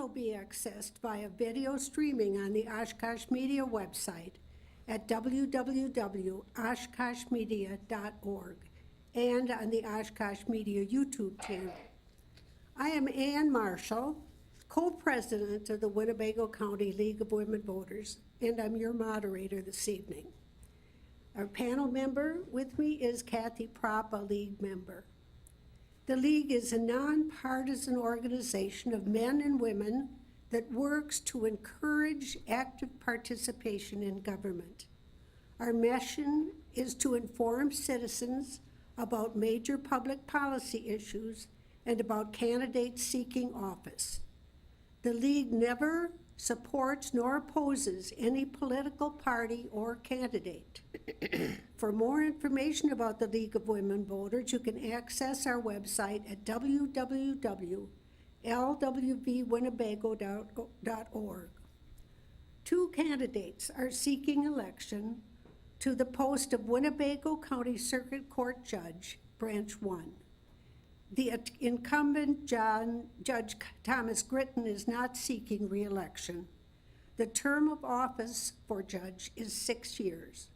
also be accessed via video streaming on the Oshkosh Media website at www.oshkoshmedia.org and on the Oshkosh Media YouTube channel. I am Ann Marshall, co-president of the Winnebago County League of Women Voters, and I'm your moderator this evening. Our panel member with me is Kathy Propp, a League member. The League is a nonpartisan organization of men and women that works to encourage active participation in government. Our mission is to inform citizens about major public policy issues and about candidates seeking office. The League never supports nor opposes any political party or candidate. For more information about the League of Women Voters, you can access our website at www.lwvwinnebago.org. Two candidates are seeking election to the post of Winnebago County Circuit Court Judge, Branch 1. The incumbent Judge Thomas Gritton is not seeking re-election. The term of office for judge is 6 years.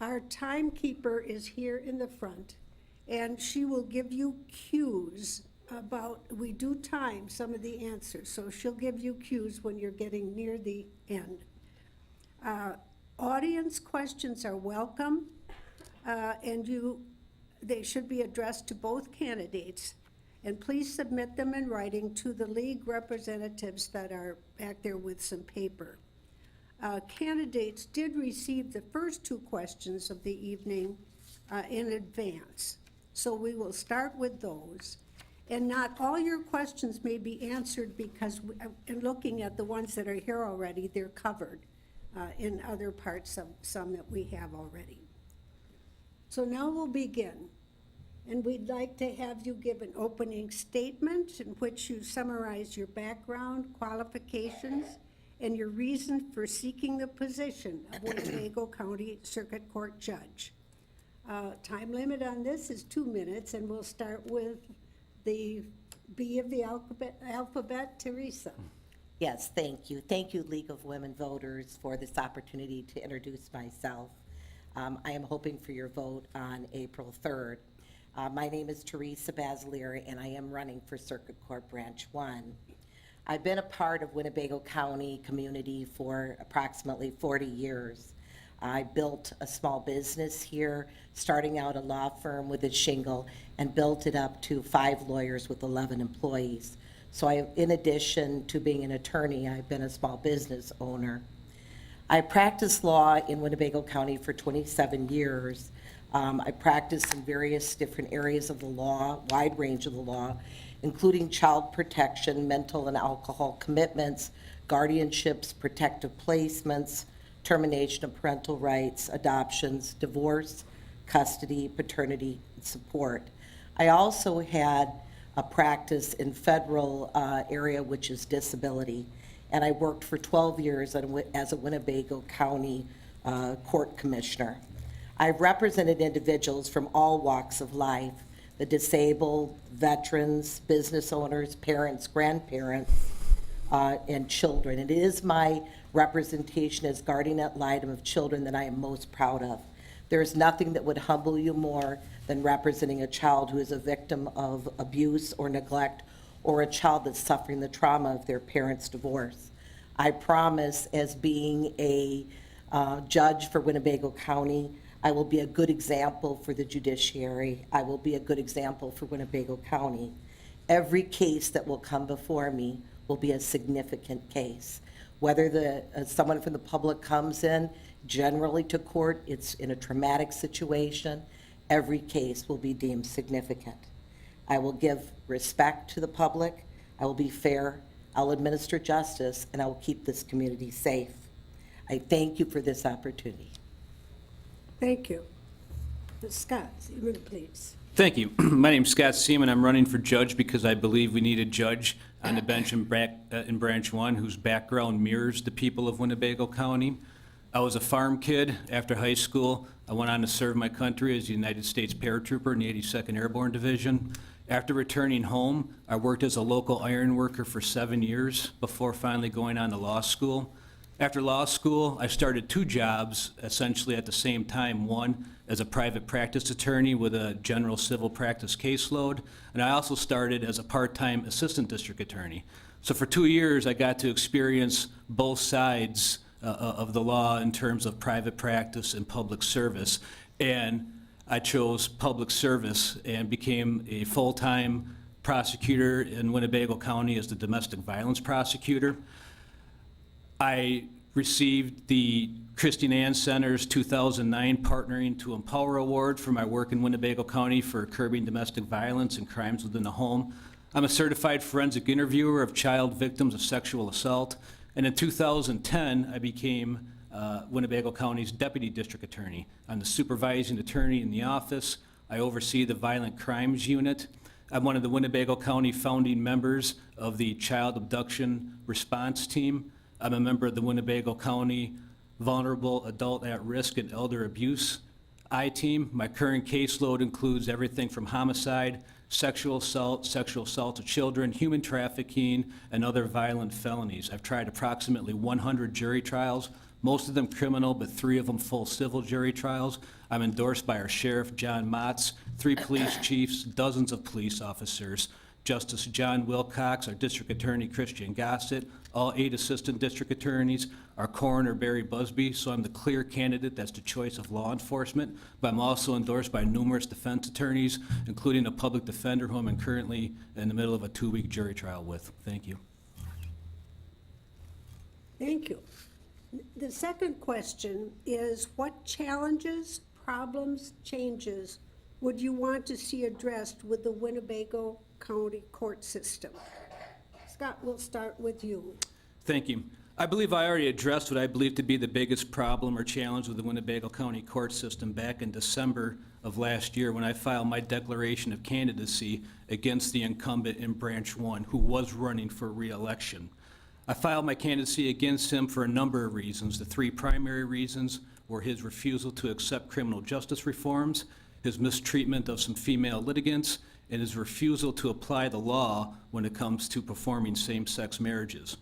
Our timekeeper is here in the front, and she will give you cues about, we do time some of the answers, so she'll give you cues when you're getting near the end. Audience questions are welcome, and they should be addressed to both candidates, and please submit them in writing to the League representatives that are back there with some paper. Candidates did receive the first two questions of the evening in advance, so we will start with those. And not all your questions may be answered because in looking at the ones that are here already, they're covered in other parts of some that we have already. So now we'll begin. And we'd like to have you give an opening statement in which you summarize your background, qualifications, and your reason for seeking the position of Winnebago County Circuit Court Judge. Time limit on this is 2 minutes, and we'll start with the B of the alphabet, Teresa. Yes, thank you. Thank you, League of Women Voters, for this opportunity to introduce myself. I am hoping for your vote on April 3rd. My name is Teresa Basilieri, and I am running for Circuit Court Branch 1. I've been a part of Winnebago County community for approximately 40 years. I built a small business here, starting out a law firm with a shingle, and built it up to 5 lawyers with 11 employees. So in addition to being an attorney, I've been a small business owner. I practiced law in Winnebago County for 27 years. I practiced in various different areas of the law, wide range of the law, including child protection, mental and alcohol commitments, guardianships, protective placements, termination of parental rights, adoptions, divorce, custody, paternity, and support. I also had a practice in federal area, which is disability, and I worked for 12 years as a Winnebago County court commissioner. I've represented individuals from all walks of life, the disabled, veterans, business owners, parents, grandparents, and children. And it is my representation as guardian ad litem of children that I am most proud of. There is nothing that would humble you more than representing a child who is a victim of abuse or neglect, or a child that's suffering the trauma of their parents' divorce. I promise, as being a judge for Winnebago County, I will be a good example for the judiciary. I will be a good example for Winnebago County. Every case that will come before me will be a significant case. Whether someone from the public comes in, generally to court, it's in a traumatic situation, every case will be deemed significant. I will give respect to the public, I will be fair, I'll administer justice, and I will keep this community safe. I thank you for this opportunity. Thank you. Scott, Seaman, please. Thank you. My name's Scott Seaman. I'm running for judge because I believe we need a judge on the bench in Branch 1 whose background mirrors the people of Winnebago County. I was a farm kid. After high school, I went on to serve my country as a United States paratrooper in the 82nd Airborne Division. After returning home, I worked as a local iron worker for 7 years before finally going on to law school. After law school, I started 2 jobs essentially at the same time. One as a private practice attorney with a general civil practice caseload, and I also started as a part-time assistant district attorney. So for 2 years, I got to experience both sides of the law in terms of private practice and public service. And I chose public service and became a full-time prosecutor in Winnebago County as the domestic violence prosecutor. I received the Christine Ann Center's 2009 Partnering to Empower Award for my work in Winnebago County for curbing domestic violence and crimes within the home. I'm a certified forensic interviewer of child victims of sexual assault. And in 2010, I became Winnebago County's Deputy District Attorney. I'm the supervising attorney in the office. I oversee the Violent Crimes Unit. I'm one of the Winnebago County founding members of the Child Abduction Response Team. I'm a member of the Winnebago County Vulnerable Adult at Risk and Elder Abuse I-Team. My current caseload includes everything from homicide, sexual assault of children, human trafficking, and other violent felonies. I've tried approximately 100 jury trials, most of them criminal, but 3 of them full civil jury trials. I'm endorsed by our Sheriff, John Motz, 3 police chiefs, dozens of police officers, Justice John Wilcox, our District Attorney Christian Gossett, all 8 Assistant District Attorneys, our Coroner Barry Busby, so I'm the clear candidate that's the choice of law enforcement, but I'm also endorsed by numerous defense attorneys, including a public defender whom I'm currently in the middle of a 2-week jury trial with. Thank you. Thank you. The second question is, what challenges, problems, changes would you want to see addressed with the Winnebago County court system? Scott, we'll start with you. Thank you. I believe I already addressed what I believe to be the biggest problem or challenge with the Winnebago County court system back in December of last year when I filed my declaration of candidacy against the incumbent in Branch 1 who was running for re-election. I filed my candidacy against him for a number of reasons. The 3 primary reasons were his refusal to accept criminal justice reforms, his mistreatment of some female litigants, and his refusal to apply the law when it comes to performing same-sex marriages.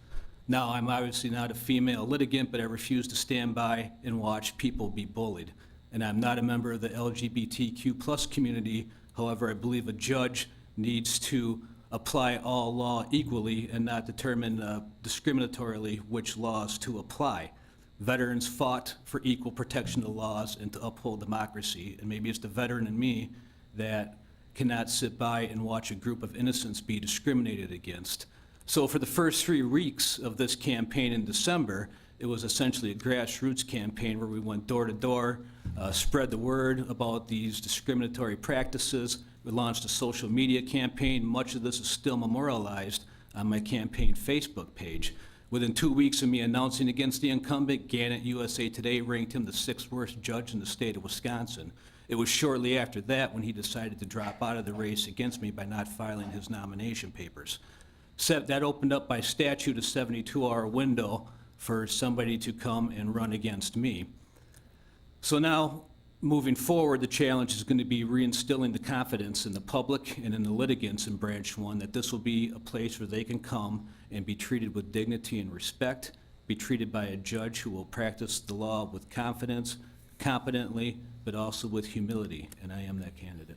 Now, I'm obviously not a female litigant, but I refuse to stand by and watch people be bullied. And I'm not a member of the LGBTQ+ community. However, I believe a judge needs to apply all law equally and not determine discriminatorily which laws to apply. Veterans fought for equal protection of the laws and to uphold democracy, and maybe it's the veteran in me that cannot sit by and watch a group of innocents be discriminated against. So for the first 3 weeks of this campaign in December, it was essentially a grassroots campaign where we went door to door, spread the word about these discriminatory practices. We launched a social media campaign. Much of this is still memorialized on my campaign Facebook page. Within 2 weeks of me announcing against the incumbent, Gannett USA Today ranked him the 6th worst judge in the state of Wisconsin. It was shortly after that when he decided to drop out of the race against me by not filing his nomination papers. So that opened up by statute a 72-hour window for somebody to come and run against me. So now, moving forward, the challenge is going to be reinstilling the confidence in the public and in the litigants in Branch 1 that this will be a place where they can come and be treated with dignity and respect, be treated by a judge who will practice the law with confidence, competently, but also with humility, and I am that candidate.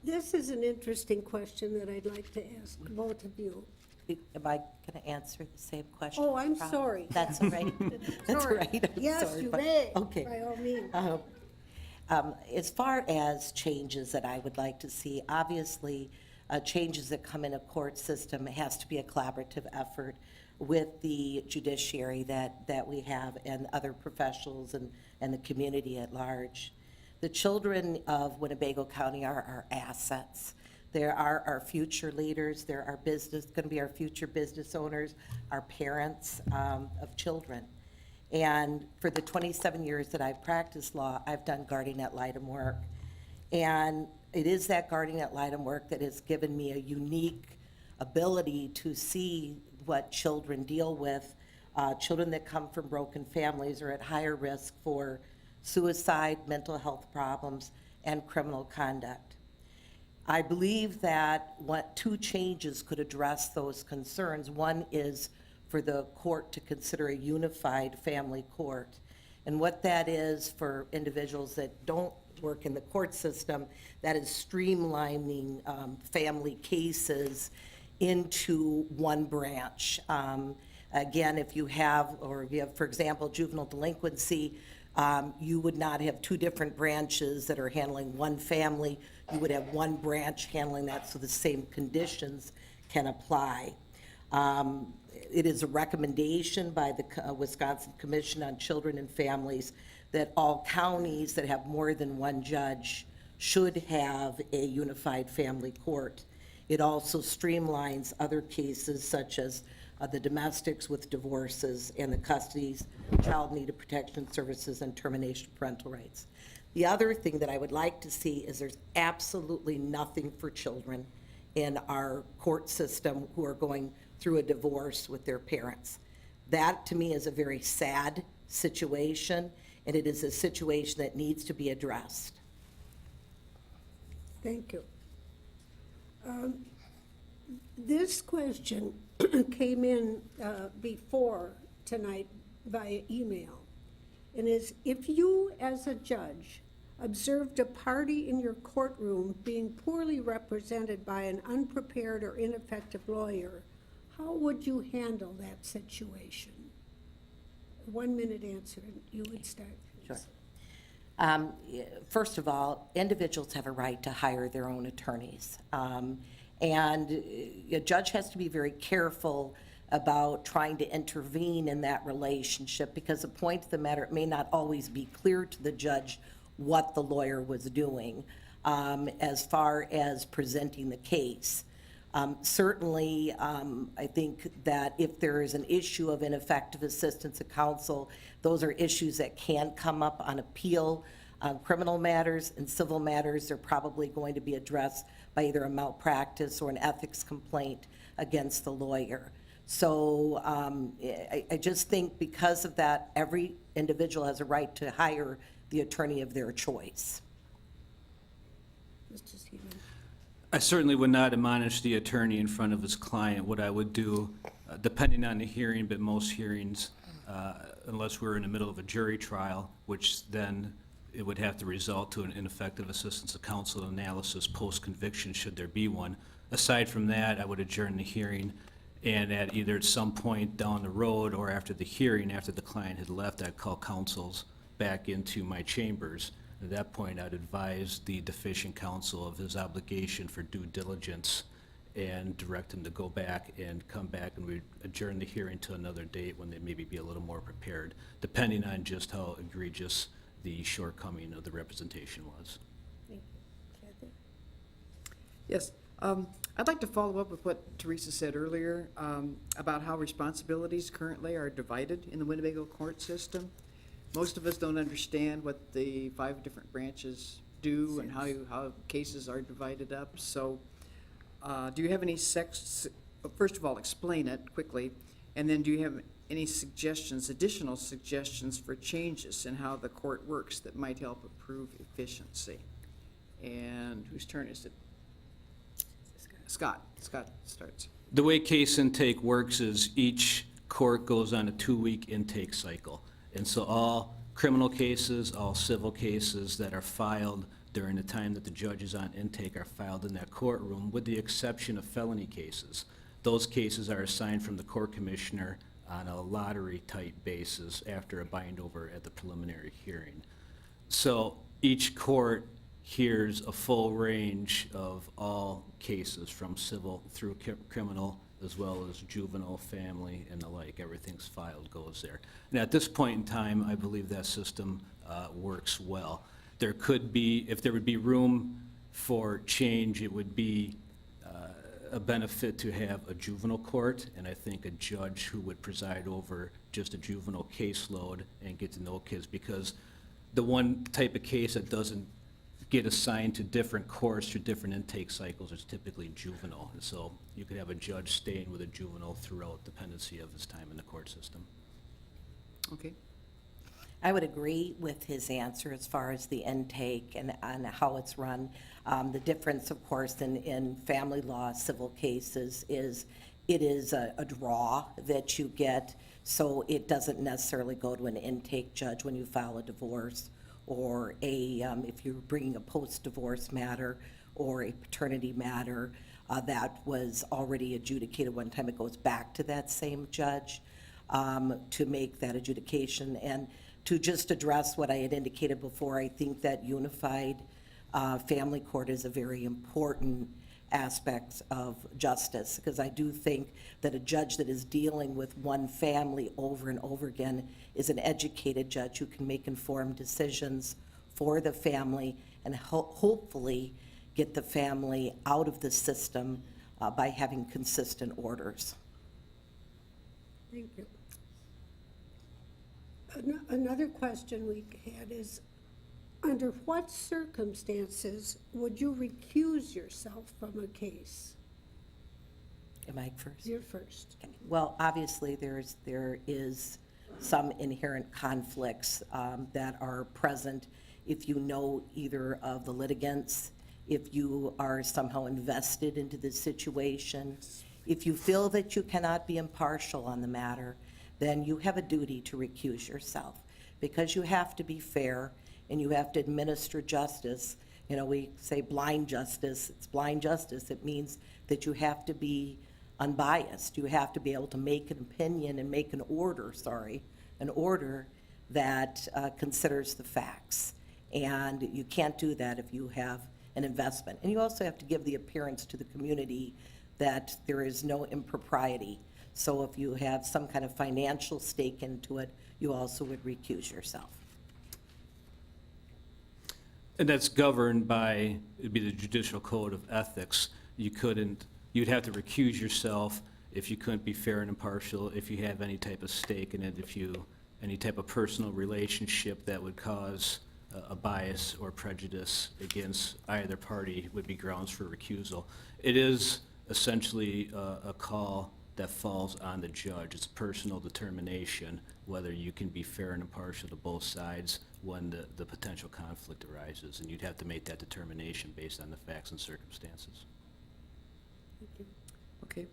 This is an interesting question that I'd like to ask both of you. Am I going to answer the same question? Oh, I'm Probably. sorry. That's all right. That's Sorry. right. I'm Yes, sorry, you but- may, Okay. by all means. As far as changes that I would like to see, obviously, changes that come in a court system, it has to be a collaborative effort with the judiciary that we have and other professionals and the community at large. The children of Winnebago County are our assets. There are our future leaders, there are going to be our future business owners, our parents of children. And for the 27 years that I've practiced law, I've done guardian ad litem work. And it is that guardian ad litem work that has given me a unique ability to see what children deal with. Children that come from broken families are at higher risk for suicide, mental health problems, and criminal conduct. I believe that two changes could address those concerns. One is for the court to consider a unified family court. And what that is for individuals that don't work in the court system, that is streamlining family cases into one branch. Again, if you have, for example, juvenile delinquency, you would not have two different branches that are handling one family. You would have one branch handling that, so the same conditions can apply. It is a recommendation by the Wisconsin Commission on Children and Families that all counties that have more than one judge should have a unified family court. It also streamlines other cases such as the domestics with divorces and the custodies, child needed protection services, and termination of parental rights. The other thing that I would like to see is there's absolutely nothing for children in our court system who are going through a divorce with their parents. That, to me, is a very sad situation, and it is a situation that needs to be addressed. Thank you. This question came in before tonight via email, and is, if you as a judge observed a party in your courtroom being poorly represented by an unprepared or ineffective lawyer, how would you handle that situation? 1 minute answer, and you would start. Sure. First of all, individuals have a right to hire their own attorneys. And a judge has to be very careful about trying to intervene in that relationship, because the point of the matter, it may not always be clear to the judge what the lawyer was doing as far as presenting the case. Certainly, I think that if there is an issue of ineffective assistance of counsel, those are issues that can come up on appeal. Criminal matters and civil matters are probably going to be addressed by either a malpractice or an ethics complaint against the lawyer. So I just think because of that, every individual has a right to hire the attorney of their choice. Mr. Seaman. I certainly would not admonish the attorney in front of his client. What I would do, depending on the hearing, but most hearings, unless we're in the middle of a jury trial, which then it would have to result to an ineffective assistance of counsel analysis post-conviction, should there be one. Aside from that, I would adjourn the hearing, and at either at some point down the road or after the hearing, after the client had left, I'd call counsels back into my chambers. At that point, I'd advise the deficient counsel of his obligation for due diligence and direct him to go back and come back, and we'd adjourn the hearing to another date when they maybe be a little more prepared, depending on just how egregious the shortcoming of the representation was. Thank you. Kathy? Yes, I'd like to follow up with what Teresa said earlier about how responsibilities currently are divided in the Winnebago court system. Most of us don't understand what the 5 different branches do and how cases are divided up. So do you have any first of all, explain it quickly, and then do you have any suggestions, additional suggestions for changes in how the court works that might help improve efficiency? And whose turn is it? Scott. Scott starts. The way case intake works is each court goes on a 2-week intake cycle. And so all criminal cases, all civil cases that are filed during the time that the judge is on intake are filed in that courtroom, with the exception of felony cases. Those cases are assigned from the court commissioner on a lottery-type basis after a bind-over at the preliminary hearing. So each court hears a full range of all cases, from civil through criminal, as well as juvenile, family, and the like. Everything's filed, goes there. And at this point in time, I believe that system works well. There could be, if there would be room for change, it would be a benefit to have a juvenile court, and I think a judge who would preside over just a juvenile caseload and get to know kids, because the one type of case that doesn't get assigned to different courts or different intake cycles is typically juvenile. And so you could have a judge staying with a juvenile throughout dependency of his time in the court system. Okay. I would agree with his answer as far as the intake and how it's run. The difference, of course, in family law civil cases is it is a draw that you get, so it doesn't necessarily go to an intake judge when you file a divorce or if you're bringing a post-divorce matter or a paternity matter that was already adjudicated one time. It goes back to that same judge to make that adjudication. And to just address what I had indicated before, I think that unified family court is a very important aspect of justice, because I do think that a judge that is dealing with one family over and over again is an educated judge who can make informed decisions for the family and hopefully get the family out of the system by having consistent orders. Thank you. Another question we had is, under what circumstances would you recuse yourself from a case? Am I first? You're first. Okay. Well, obviously, there is some inherent conflicts that are present if you know either of the litigants, if you are somehow invested into the situation, if you feel that you cannot be impartial on the matter, then you have a duty to recuse yourself, because you have to be fair and you have to administer justice. You know, we say blind justice. It's blind justice. It means that you have to be unbiased. You have to be able to make an opinion and make an order that considers the facts. And you can't do that if you have an investment. And you also have to give the appearance to the community that there is no impropriety. So if you have some kind of financial stake into it, you also would recuse yourself. And that's governed by, it'd be the judicial code of ethics. You'd have to recuse yourself if you couldn't be fair and impartial, if you have any type of stake in it, any type of personal relationship that would cause a bias or prejudice against either party would be grounds for recusal. It is essentially a call that falls on the judge. It's personal determination whether you can be fair and impartial to both sides when the potential conflict arises, and you'd have to make that determination based on the facts and circumstances. Okay.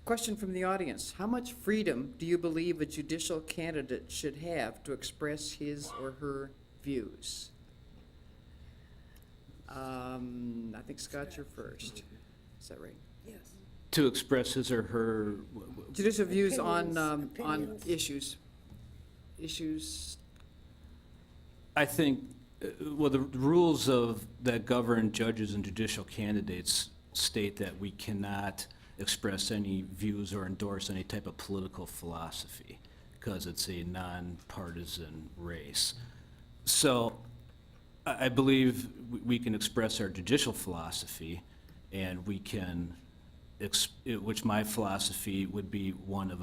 Question from the audience. How much freedom do you believe a judicial candidate should have to express his or her views? I think Scott, you're first. Is that right? Yes. To express his or her, Judicial views on Opinions. issues. I think, well, the rules that govern judges and judicial candidates state that we cannot express any views or endorse any type of political philosophy because it's a nonpartisan race. So I believe we can express our judicial philosophy, and we can, which my philosophy would be one of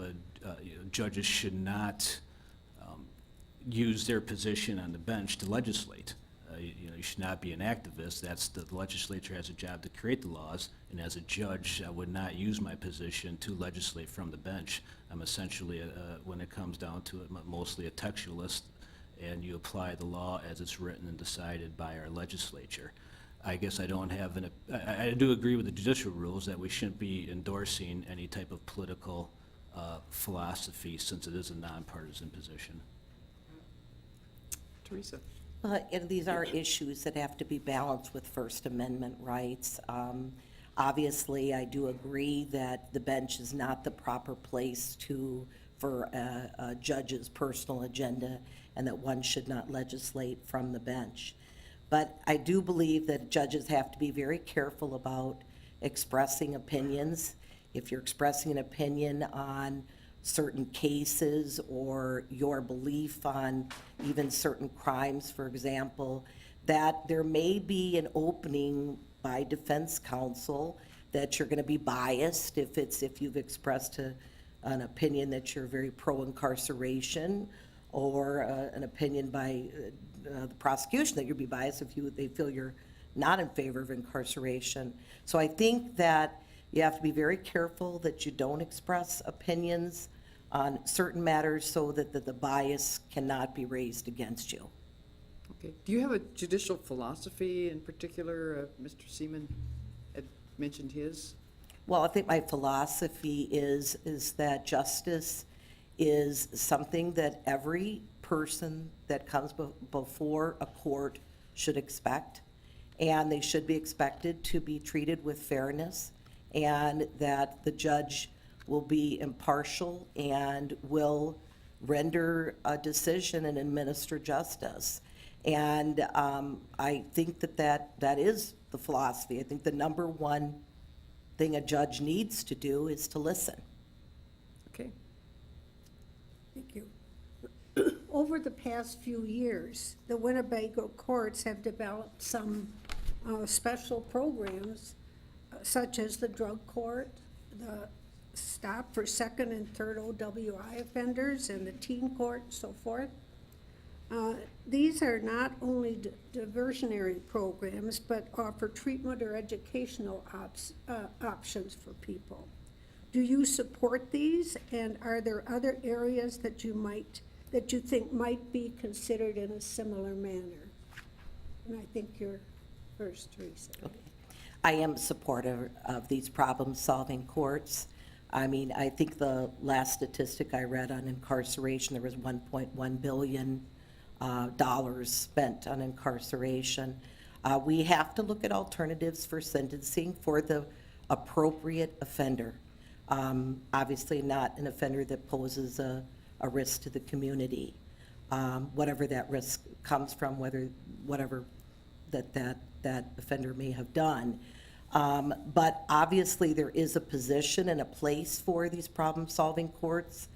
judges should not use their position on the bench to legislate. You should not be an activist. The legislature has a job to create the laws, and as a judge, I would not use my position to legislate from the bench. I'm essentially, when it comes down to it, mostly a textualist, and you apply the law as it's written and decided by our legislature. I guess I don't have I do agree with the judicial rules that we shouldn't be endorsing any type of political philosophy, since it is a nonpartisan position. Teresa? And these are issues that have to be balanced with First Amendment rights. Obviously, I do agree that the bench is not the proper place for a judge's personal agenda, and that one should not legislate from the bench. But I do believe that judges have to be very careful about expressing opinions. If you're expressing an opinion on certain cases or your belief on even certain crimes, for example, that there may be an opening by defense counsel that you're going to be biased if you've expressed an opinion that you're very pro-incarceration, or an opinion by the prosecution that you'd be biased if they feel you're not in favor of incarceration. So I think that you have to be very careful that you don't express opinions on certain matters so that the bias cannot be raised against you. Okay. Do you have a judicial philosophy in particular? Mr. Seaman had mentioned his. Well, I think my philosophy is that justice is something that every person that comes before a court should expect, and they should be expected to be treated with fairness, and that the judge will be impartial and will render a decision and administer justice. And I think that is the philosophy. I think the number one thing a judge needs to do is to listen. Okay. Thank you. Over the past few years, the Winnebago courts have developed some special programs, such as the drug court, the stop for second and third OWI offenders, and the teen court, and so forth. These are not only diversionary programs, but offer treatment or educational options for people. Do you support these, and are there other areas that you think might be considered in a similar manner? And I think you're first, Teresa. Okay. I am supportive of these problem-solving courts. I mean, I think the last statistic I read on incarceration, there was $1.1 billion spent on incarceration. We have to look at alternatives for sentencing for the appropriate offender. Obviously not an offender that poses a risk to the community, whatever that risk comes from, whatever that offender may have done. But obviously there is a position and a place for these problem-solving courts.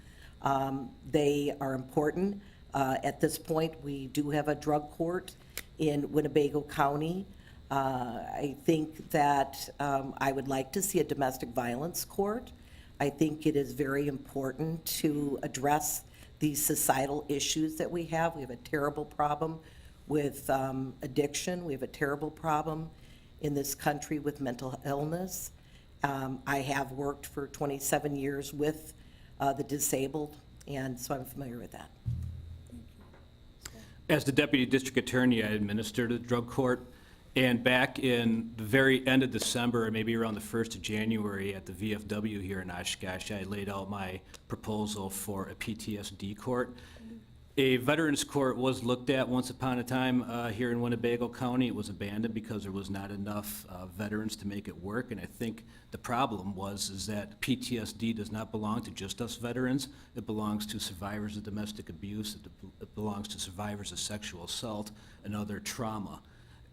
They are important. At this point, we do have a drug court in Winnebago County. I think that I would like to see a domestic violence court. I think it is very important to address these societal issues that we have. We have a terrible problem with addiction. We have a terrible problem in this country with mental illness. I have worked for 27 years with the disabled, and so I'm familiar with that. As the Deputy District Attorney, I administered a drug court, and back in the very end of December, or maybe around the 1st of January at the VFW here in Oshkosh, I laid out my proposal for a PTSD court. A veterans court was looked at once upon a time here in Winnebago County. It was abandoned because there was not enough veterans to make it work, and I think the problem is that PTSD does not belong to just us veterans. It belongs to survivors of domestic abuse. It belongs to survivors of sexual assault and other trauma.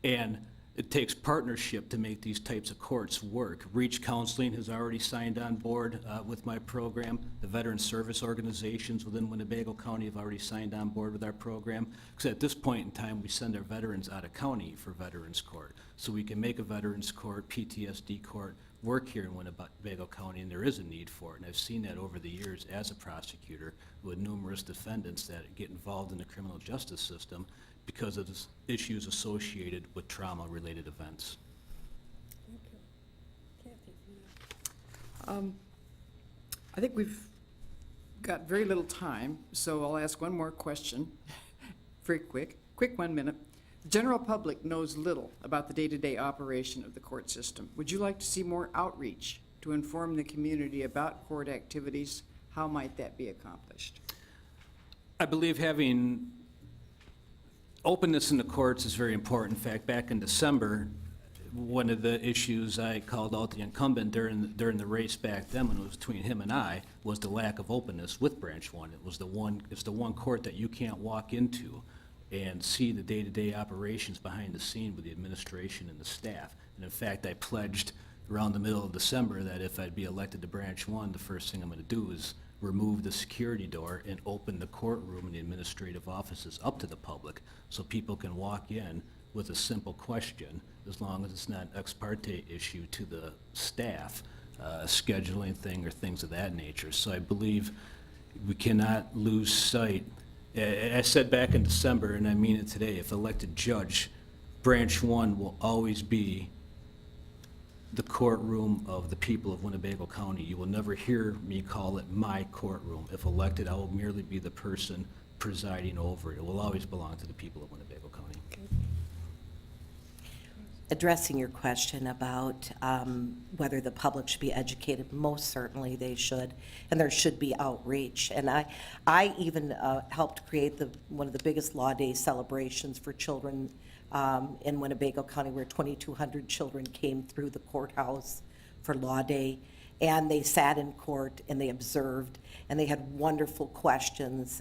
And it takes partnership to make these types of courts work. Reach Counseling has already signed on board with my program. The veteran service organizations within Winnebago County have already signed on board with our program. Because at this point in time, we send our veterans out of county for veterans court. So we can make a veterans court, PTSD court, work here in Winnebago County, and there is a need for it. And I've seen that over the years as a prosecutor with numerous defendants that get involved in the criminal justice system because of the issues associated with trauma-related events. Thank you. Kathy? I think we've got very little time, so I'll ask one more question. Very quick 1 minute. The general public knows little about the day-to-day operation of the court system. Would you like to see more outreach to inform the community about court activities? How might that be accomplished? I believe having openness in the courts is very important. In fact, back in December, one of the issues I called out the incumbent during the race back then, when it was between him and I, was the lack of openness with Branch 1. It's the one court that you can't walk into and see the day-to-day operations behind the scene with the administration and the staff. And in fact, I pledged around the middle of December that if I'd be elected to Branch 1, the first thing I'm going to do is remove the security door and open the courtroom and the administrative offices up to the public so people can walk in with a simple question, as long as it's not an ex parte issue to the staff, a scheduling thing or things of that nature. So I believe we cannot lose sight. I said back in December, and I mean it today, if elected judge, Branch 1 will always be the courtroom of the people of Winnebago County. You will never hear me call it my courtroom. If elected, I will merely be the person presiding over it. It will always belong to the people of Winnebago County. Addressing your question about whether the public should be educated, most certainly they should, and there should be outreach. And I even helped create one of the biggest Law Day celebrations for children in Winnebago County, where 2,200 children came through the courthouse for Law Day, and they sat in court and they observed, and they had wonderful questions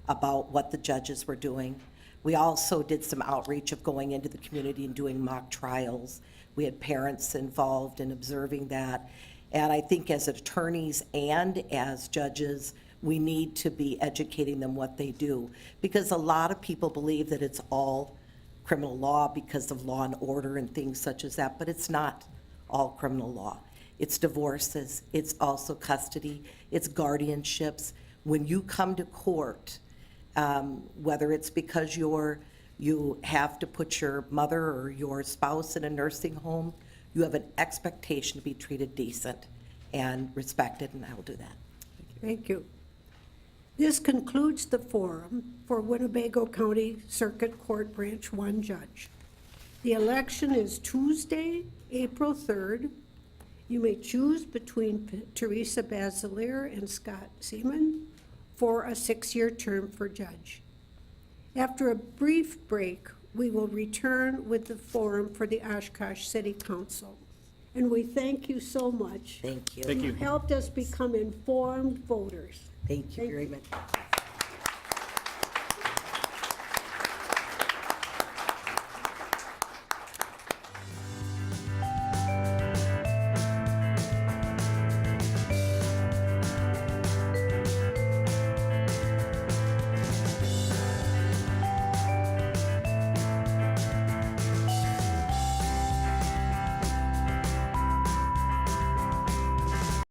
about what the judges were doing. We also did some outreach of going into the community and doing mock trials. We had parents involved in observing that. And I think as attorneys and as judges, we need to be educating them what they do. Because a lot of people believe that it's all criminal law because of law and order and things such as that, but it's not all criminal law. It's divorces, it's also custody, it's guardianships. When you come to court, whether it's because you have to put your mother or your spouse in a nursing home, you have an expectation to be treated decent and respected, and I will do that. Thank you. This concludes the forum for Winnebago County Circuit Court Branch 1 Judge. The election is Tuesday, April 3rd. You may choose between Teresa Basilier and Scott Seaman for a 6-year term for judge. After a brief break, we will return with the forum for the Oshkosh City Council. And we thank you so much. Thank you. Thank you. You helped us become informed voters. Thank you very much.